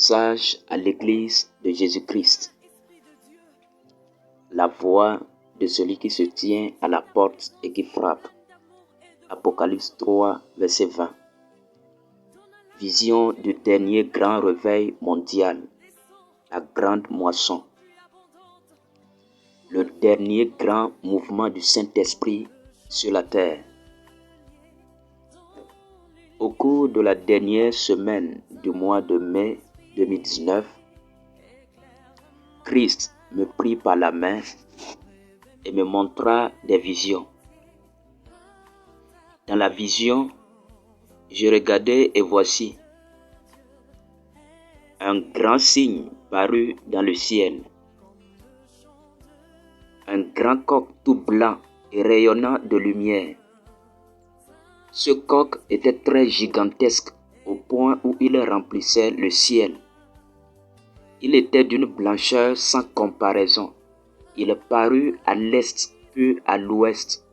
Message à l'Église de Jésus-Christ. La voix de celui qui se tient à la porte et qui frappe. Apocalypse 3, verset 20. Vision du dernier grand réveil mondial, la grande moisson. Le dernier grand mouvement du Saint-Esprit sur la terre. Au cours de la dernière semaine du mois de mai 2019, Christ me prit par la main et me montra des visions. Dans la vision, je regardais et voici, un grand signe parut dans le ciel. Un grand coq tout blanc et rayonnant de lumière. Ce coq était très gigantesque au point où il remplissait le ciel. Il était d'une blancheur sans comparaison. Il parut à l'est puis à l'ouest.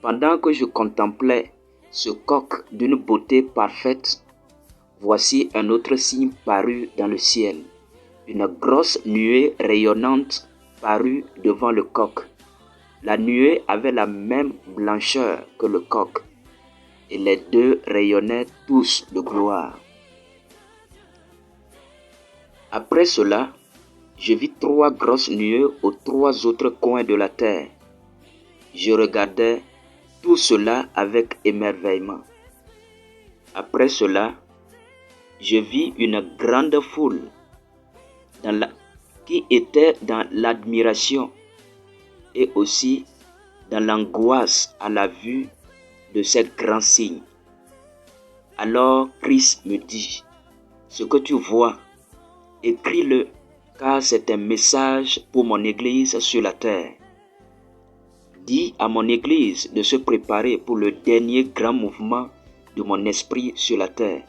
Pendant que je contemplais ce coq d'une beauté parfaite, voici un autre signe parut dans le ciel. Une grosse nuée rayonnante parut devant le coq. La nuée avait la même blancheur que le coq, et les deux rayonnaient tous de gloire. Après cela, je vis trois grosses nuées aux trois autres coins de la terre. Je regardais tout cela avec émerveillement. Après cela, je vis une grande foule qui était dans l'admiration et aussi dans l'angoisse à la vue de ces grands signes. Alors Christ me dit, ce que tu vois, écris-le, car c'est un message pour mon Église sur la terre. Dis à mon Église de se préparer pour le dernier grand mouvement de mon esprit sur la terre.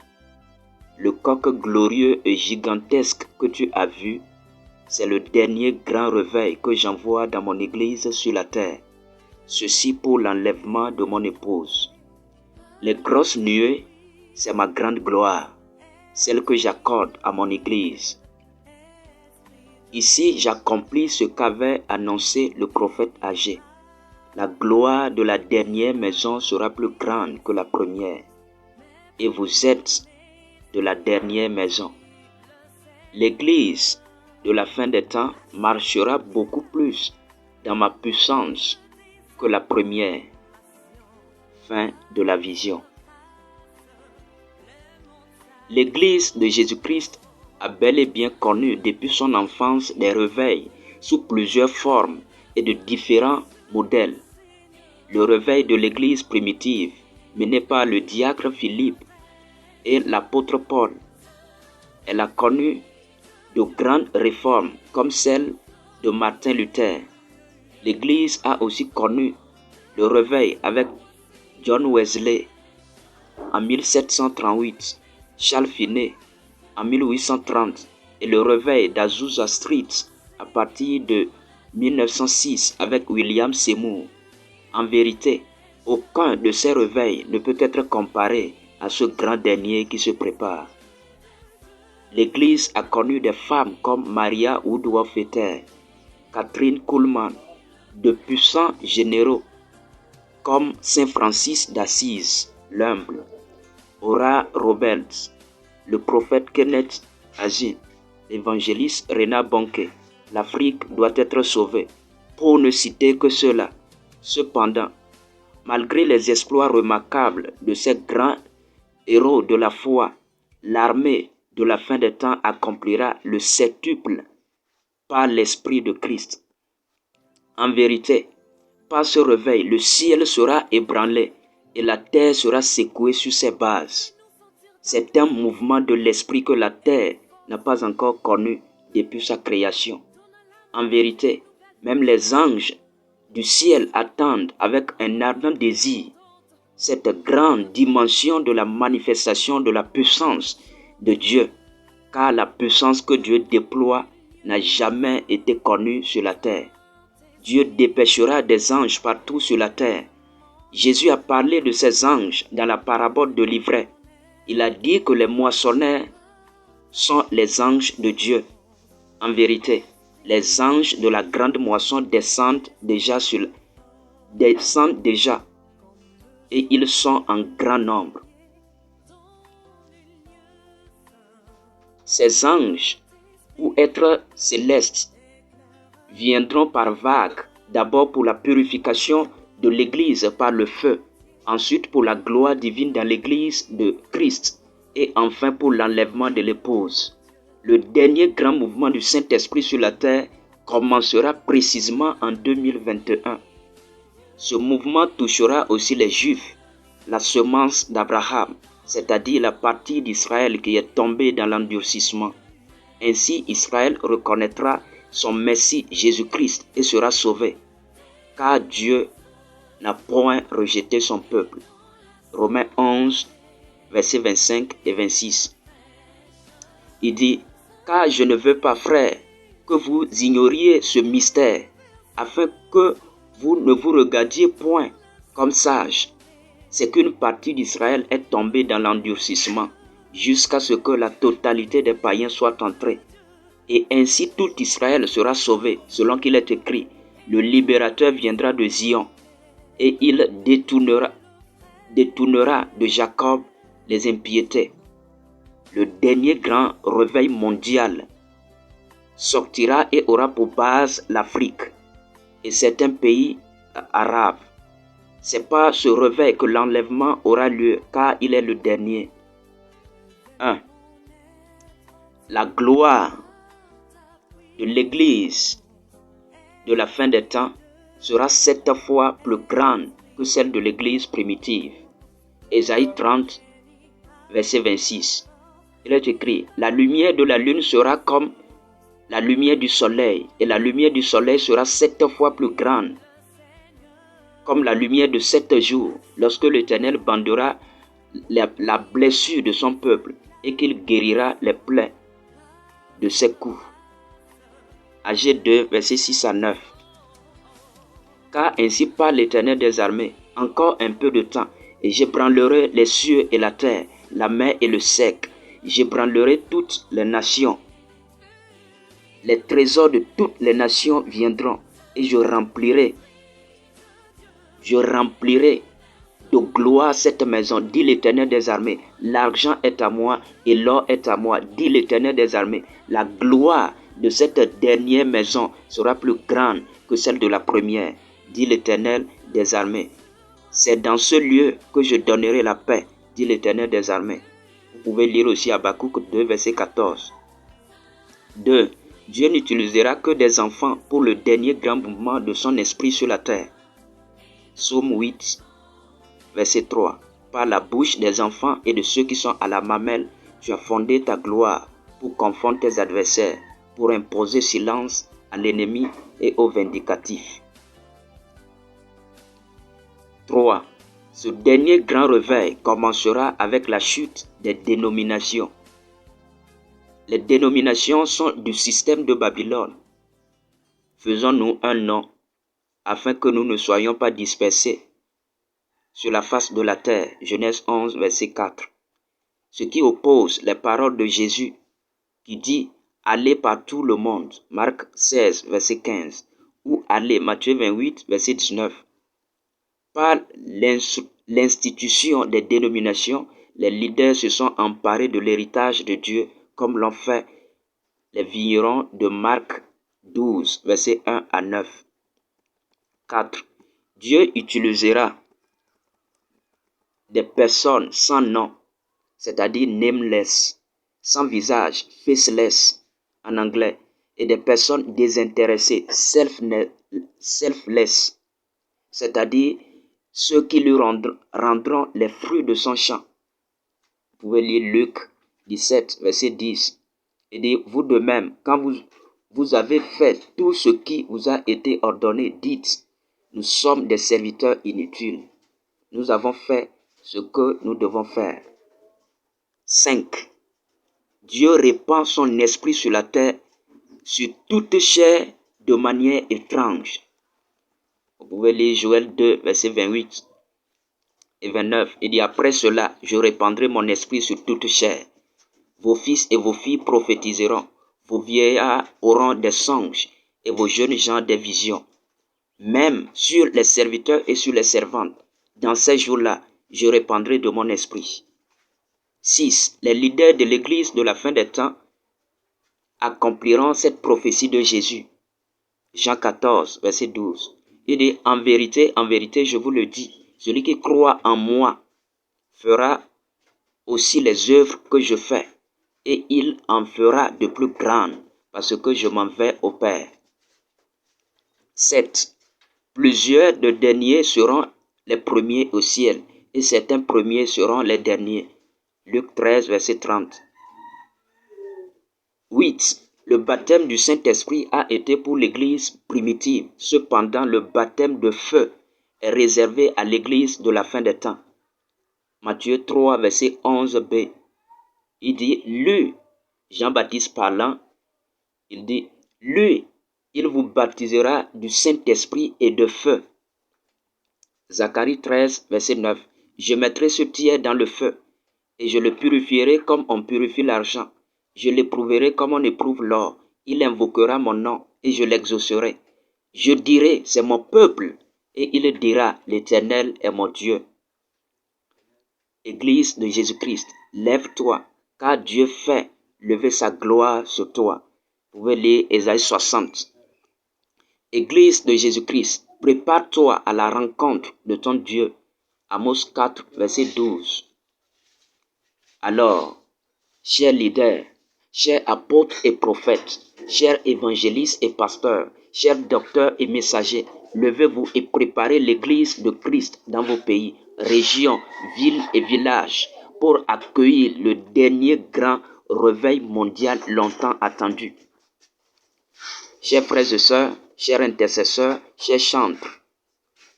Le coq glorieux et gigantesque que tu as vu, c'est le dernier grand réveil que j'envoie dans mon Église sur la terre. Ceci pour l'enlèvement de mon épouse. Les grosses nuées, c'est ma grande gloire, celle que j'accorde à mon Église. Ici, j'accomplis ce qu'avait annoncé le prophète Agé. La gloire de la dernière maison sera plus grande que la première. Et vous êtes de la dernière maison. L'Église de la fin des temps marchera beaucoup plus dans ma puissance que la première. Fin de la vision. L'Église de Jésus-Christ a bel et bien connu depuis son enfance des réveils sous plusieurs formes et de différents modèles. Le réveil de l'Église primitive, mené par le diacre Philippe et l'apôtre Paul. Elle a connu de grandes réformes comme celle de Martin Luther. L'Église a aussi connu le réveil avec John Wesley en 1738, Charles Finney en 1830 et le réveil d'Azusa Street à partir de 1906 avec William Seymour. En vérité, aucun de ces réveils ne peut être comparé à ce grand dernier qui se prépare. L'Église a connu des femmes comme Maria Woodworth-Etter, Catherine Kuhlman, de puissants généraux comme Saint Francis d'Assise, l'humble, Oral Roberts, le prophète Kenneth Hagin, l'évangéliste Reinhard Bonnke. L'Afrique doit être sauvée, pour ne citer que cela. Cependant, malgré les exploits remarquables de ces grands héros de la foi, l'armée de la fin des temps accomplira le septuple par l'Esprit de Christ. En vérité, par ce réveil, le ciel sera ébranlé et la terre sera secouée sur ses bases. C'est un mouvement de l'Esprit que la terre n'a pas encore connu depuis sa création. En vérité, même les anges du ciel attendent avec un ardent désir cette grande dimension de la manifestation de la puissance de Dieu, car la puissance que Dieu déploie n'a jamais été connue sur la terre. Dieu dépêchera des anges partout sur la terre. Jésus a parlé de ces anges dans la parabole de l'ivraie. Il a dit que les moissonneurs sont les anges de Dieu. En vérité, les anges de la grande moisson descendent déjà et ils sont en grand nombre. Ces anges, ou êtres célestes, viendront par vagues, d'abord pour la purification de l'Église par le feu, ensuite pour la gloire divine dans l'Église de Christ, et enfin pour l'enlèvement de l'épouse. Le dernier grand mouvement du Saint-Esprit sur la terre commencera précisément en 2021. Ce mouvement touchera aussi les Juifs, la semence d'Abraham, c'est-à-dire la partie d'Israël qui est tombée dans l'endurcissement. Ainsi, Israël reconnaîtra son Messie Jésus-Christ et sera sauvé, car Dieu n'a point rejeté son peuple. Romains 11, versets 25 et 26. Il dit, « Car je ne veux pas, frères, que vous ignoriez ce mystère, afin que vous ne vous regardiez point comme sages. C'est qu'une partie d'Israël est tombée dans l'endurcissement, jusqu'à ce que la totalité des païens soit entrée. Et ainsi tout Israël sera sauvé, selon qu'il est écrit, le libérateur viendra de Zion, et il détournera de Jacob les impiétés. » Le dernier grand réveil mondial sortira et aura pour base l'Afrique et certains pays arabes. C'est par ce réveil que l'enlèvement aura lieu, car il est le dernier. 1. La gloire de l'Église de la fin des temps sera 7 fois plus grande que celle de l'Église primitive. Ésaïe 30, verset 26. Il est écrit, la lumière de la lune sera comme la lumière du soleil, et la lumière du soleil sera 7 fois plus grande, comme la lumière de 7 jours, lorsque l'Éternel bandera la blessure de son peuple et qu'il guérira les plaies de ses coups. Agé 2, versets 6 à 9. Car ainsi parle l'Éternel des armées, encore un peu de temps, et j'ébranlerai les cieux et la terre, la mer et le sec. J'ébranlerai toutes les nations. Les trésors de toutes les nations viendront, et je remplirai de gloire cette maison, dit l'Éternel des armées. L'argent est à moi et l'or est à moi, dit l'Éternel des armées. La gloire de cette dernière maison sera plus grande que celle de la première, dit l'Éternel des armées. C'est dans ce lieu que je donnerai la paix, dit l'Éternel des armées. Vous pouvez lire aussi Habakkuk 2, verset 14. 2. Dieu n'utilisera que des enfants pour le dernier grand mouvement de son esprit sur la terre. Psaume 8, verset 3. Par la bouche des enfants et de ceux qui sont à la mamelle, tu as fondé ta gloire pour confondre tes adversaires, pour imposer silence à l'ennemi et au vindicatif. 3. Ce dernier grand réveil commencera avec la chute des dénominations. Les dénominations sont du système de Babylone. Faisons-nous un nom afin que nous ne soyons pas dispersés sur la face de la terre. Genèse 11, verset 4. Ce qui oppose les paroles de Jésus qui dit « Allez par tout le monde » Marc 16, verset 15 ou « Allez » Matthieu 28, verset 19. Par l'institution des dénominations, les leaders se sont emparés de l'héritage de Dieu comme l'ont fait les vignerons de Marc 12, verset 1 à 9. 4. Dieu utilisera des personnes sans nom, c'est-à-dire nameless, sans visage, faceless en anglais, et des personnes désintéressées, selfless, c'est-à-dire ceux qui lui rendront les fruits de son champ. Vous pouvez lire Luc 17, verset 10. Et dit, vous de même, quand vous avez fait tout ce qui vous a été ordonné, dites, nous sommes des serviteurs inutiles. Nous avons fait ce que nous devons faire. 5. Dieu répand son esprit sur la terre, sur toute chair, de manière étrange. Vous pouvez lire Joël 2, verset 28 et 29. Il dit, après cela, je répandrai mon esprit sur toute chair. Vos fils et vos filles prophétiseront. Vos vieillards auront des songes et vos jeunes gens des visions. Même sur les serviteurs et sur les servantes, dans ces jours-là, je répandrai de mon esprit. 6. Les leaders de l'Église de la fin des temps accompliront cette prophétie de Jésus. Jean 14, verset 12. Il dit, en vérité, je vous le dis, celui qui croit en moi fera aussi les œuvres que je fais, et il en fera de plus grandes, parce que je m'en vais au Père. 7. Plusieurs de derniers seront les premiers au ciel, et certains premiers seront les derniers. Luc 13, verset 30. 8. Le baptême du Saint-Esprit a été pour l'Église primitive. Cependant, le baptême de feu est réservé à l'Église de la fin des temps. Matthieu 3, verset 11b. Il dit, lui, Jean-Baptiste parlant, il dit, lui, il vous baptisera du Saint-Esprit et de feu. Zacharie 13, verset 9. Je mettrai ce tiers dans le feu, et je le purifierai comme on purifie l'argent. Je l'éprouverai comme on éprouve l'or. Il invoquera mon nom, et je l'exaucerai. Je dirai, c'est mon peuple, et il dira, l'Éternel est mon Dieu. Église de Jésus-Christ, lève-toi, car Dieu fait lever sa gloire sur toi. Vous pouvez lire Ésaïe 60. Église de Jésus-Christ, prépare-toi à la rencontre de ton Dieu. Amos 4, verset 12. Alors, chers leaders, chers apôtres et prophètes, chers évangélistes et pasteurs, chers docteurs et messagers, levez-vous et préparez l'Église de Christ dans vos pays, régions, villes et villages pour accueillir le dernier grand réveil mondial longtemps attendu. Chers frères et sœurs, chers intercesseurs, chers chantres,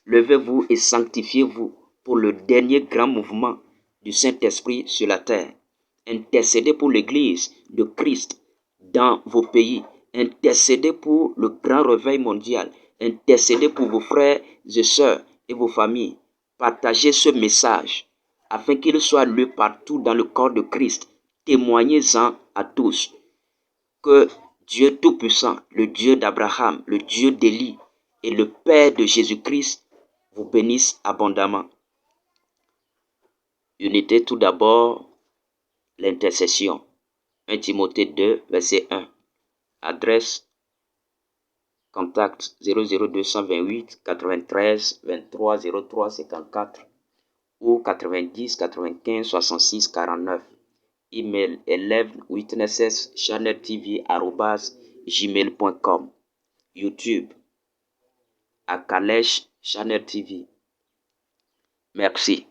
levez-vous et sanctifiez-vous pour le dernier grand mouvement du Saint-Esprit sur la terre. Intercédez pour l'Église de Christ dans vos pays. Intercédez pour le grand réveil mondial. Intercédez pour vos frères et sœurs et vos familles. Partagez ce message afin qu'il soit lu partout dans le corps de Christ. Témoignez-en à tous que Dieu Tout-Puissant, le Dieu d'Abraham, le Dieu d'Élie et le Père de Jésus-Christ vous bénisse abondamment. Unité tout d'abord, l'intercession. 1 Timothée 2, verset 1. Adresse, contact 00228 93 23 03 54 ou 90 95 66 49. Email elevewitnesses.channeltv@gmail.com. YouTube Akalesh Channel TV. Merci.